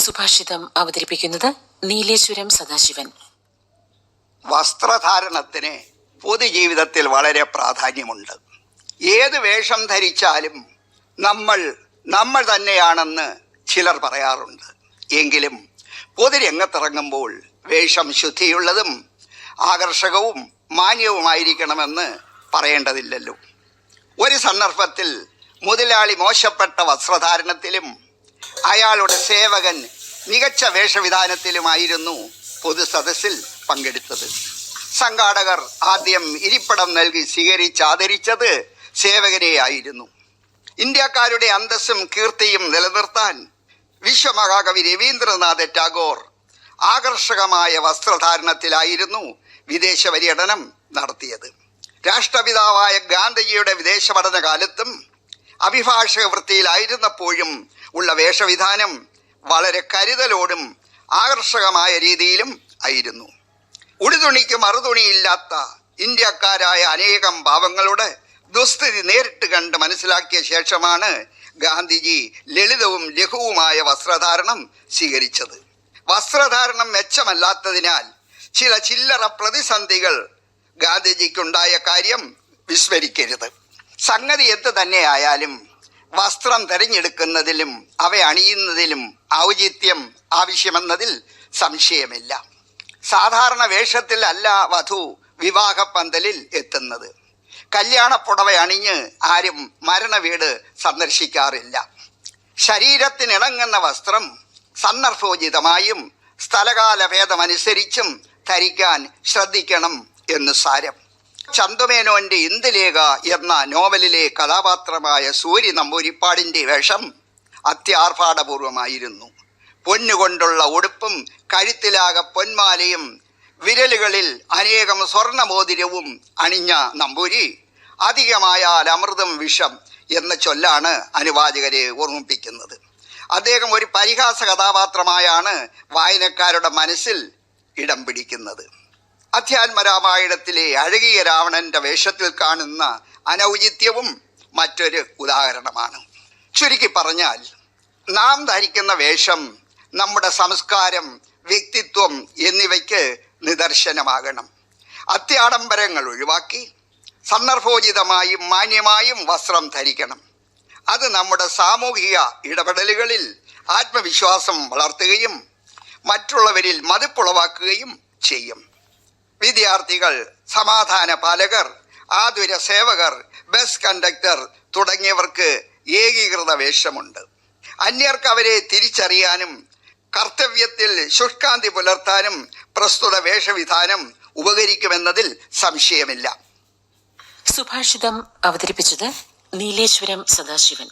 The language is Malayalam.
സുഭാഷിതം അവതരിപ്പിക്കുന്നത് നീലേശ്വരം സദാശിവൻ. വസ്ത്രധാരണത്തിന് പൊതുജീവിതത്തിൽ വളരെ പ്രാധാന്യമുണ്ട്. ഏത് വേഷം ധരിച്ചാലും നമ്മൾ തന്നെയാണെന്ന് ചിലർ പറയാറുണ്ട്. എങ്കിലും പൊതുരംഗത്തിറങ്ങുമ്പോൾ വേഷം ശുദ്ധിയുള്ളതും ആകർഷകവും മാന്യവുമായിരിക്കണമെന്ന് പറയേണ്ടതില്ലല്ലോ. ഒരു സന്ദർഭത്തിൽ മുതലാളി മോശപ്പെട്ട വസ്ത്രധാരണത്തിലും അയാളുടെ സേവകൻ മികച്ച വേഷവിധാനത്തിലുമായിരുന്നു പൊതുസദസ്സിൽ പങ്കെടുത്തത്. സംഘാടകർ ആദ്യം ഇരിപ്പിടം നൽകി സ്വീകരിച്ചാദരിച്ചത് സേവകനെയായിരുന്നു. ഇന്ത്യക്കാരുടെ അന്തസ്സും കീർത്തിയും നിലനിർത്താൻ വിശ്വമഹാകവി രവീന്ദ്രനാഥ ടാഗോർ ആകർഷകമായ വസ്ത്രധാരണത്തിലായിരുന്നു വിദേശ പര്യടനം നടത്തിയത്. രാഷ്ട്രപിതാവായ ഗാന്ധിജിയുടെ വിദേശ പഠന കാലത്തും അഭിഭാഷക വൃത്തിയിലായിരുന്നപ്പോഴും ഉള്ള വേഷവിധാനം വളരെ കരുതലോടും ആകർഷകമായ രീതിയിലും ആയിരുന്നു. ഉടുതുണിക്ക് മറുതുണിയില്ലാത്ത ഇന്ത്യക്കാരായ അനേകം പാവങ്ങളുടെ ദുസ്ഥിതി നേരിട്ട് കണ്ട് മനസ്സിലാക്കിയ ശേഷമാണ് ഗാന്ധിജി ലളിതവും ലഘുവുമായ വസ്ത്രധാരണം സ്വീകരിച്ചത്. വസ്ത്രധാരണം മെച്ചമല്ലാത്തതിനാൽ ചില ചില്ലറ പ്രതിസന്ധികൾ ഗാന്ധിജിക്കുണ്ടായ കാര്യം വിസ്മരിക്കരുത്. സംഗതി എന്ത് തന്നെയായാലും വസ്ത്രം തിരഞ്ഞെടുക്കുന്നതിലും അവ അണിയുന്നതിലും ഔചിത്യം ആവശ്യമെന്നതിൽ സംശയമില്ല. സാധാരണ വേഷത്തിൽ അല്ല വധു വിവാഹപ്പന്തലിൽ എത്തുന്നത്. കല്യാണപ്പുടവ അണിഞ്ഞ് ആരും മരണവീട് സന്ദർശിക്കാറില്ല. ശരീരത്തിനിണങ്ങുന്ന വസ്ത്രം സന്ദർഭോചിതമായും സ്ഥലകാല ഭേദമനുസരിച്ചും ധരിക്കാൻ ശ്രദ്ധിക്കണം എന്ന് സാരം. ചന്തുമേനോന്റെ ഇന്ദുലേഖ എന്ന നോവലിലെ കഥാപാത്രമായ സൂര്യ നമ്പൂരിപ്പാടിന്റെ വേഷം അത്യാർഭാടപൂർവമായിരുന്നു. പൊന്നുകൊണ്ടുള്ള ഉടുപ്പും കഴുത്തിലാകെ പൊന്മാലയും വിരലുകളിൽ അനേകം സ്വർണമോതിരവും അണിഞ്ഞ നമ്പൂരി അധികമായാൽ അമൃതം വിഷം എന്ന ചൊല്ലാണ് അനുവാചകരെ ഓർമ്മിപ്പിക്കുന്നത്. അദ്ദേഹം ഒരു പരിഹാസ കഥാപാത്രമായാണ് വായനക്കാരുടെ മനസ്സിൽ ഇടം പിടിക്കുന്നത്. അധ്യാത്മരാമായണത്തിലെ അഴകിയ രാവണന്റെ വേഷത്തിൽ കാണുന്ന അനൗചിത്യവും മറ്റൊരു ഉദാഹരണമാണ്. ചുരുക്കി പറഞ്ഞാൽ നാം ധരിക്കുന്ന വേഷം നമ്മുടെ സംസ്കാരം, വ്യക്തിത്വം എന്നിവയ്ക്ക് നിദർശനമാകണം. അത്യാഡംബരങ്ങൾ ഒഴിവാക്കി സന്ദർഭോചിതമായും മാന്യമായും വസ്ത്രം ധരിക്കണം. അത് നമ്മുടെ സാമൂഹിക ഇടപെടലുകളിൽ ആത്മവിശ്വാസം വളർത്തുകയും മറ്റുള്ളവരിൽ മതിപ്പുളവാക്കുകയും ചെയ്യും. വിദ്യാർത്ഥികൾ, സമാധാന പാലകർ, ആതുര സേവകർ, ബസ് കണ്ടക്ടർ തുടങ്ങിയവർക്ക് ഏകീകൃത വേഷമുണ്ട്. അന്യർക്ക് അവരെ തിരിച്ചറിയാനും കർത്തവ്യത്തിൽ ശുഷ്കാന്തി പുലർത്താനും പ്രസ്തുത വേഷവിധാനം ഉപകരിക്കുമെന്നതിൽ സംശയമില്ല. സുഭാഷിതം അവതരിപ്പിച്ചത് നീലേശ്വരം സദാശിവൻ.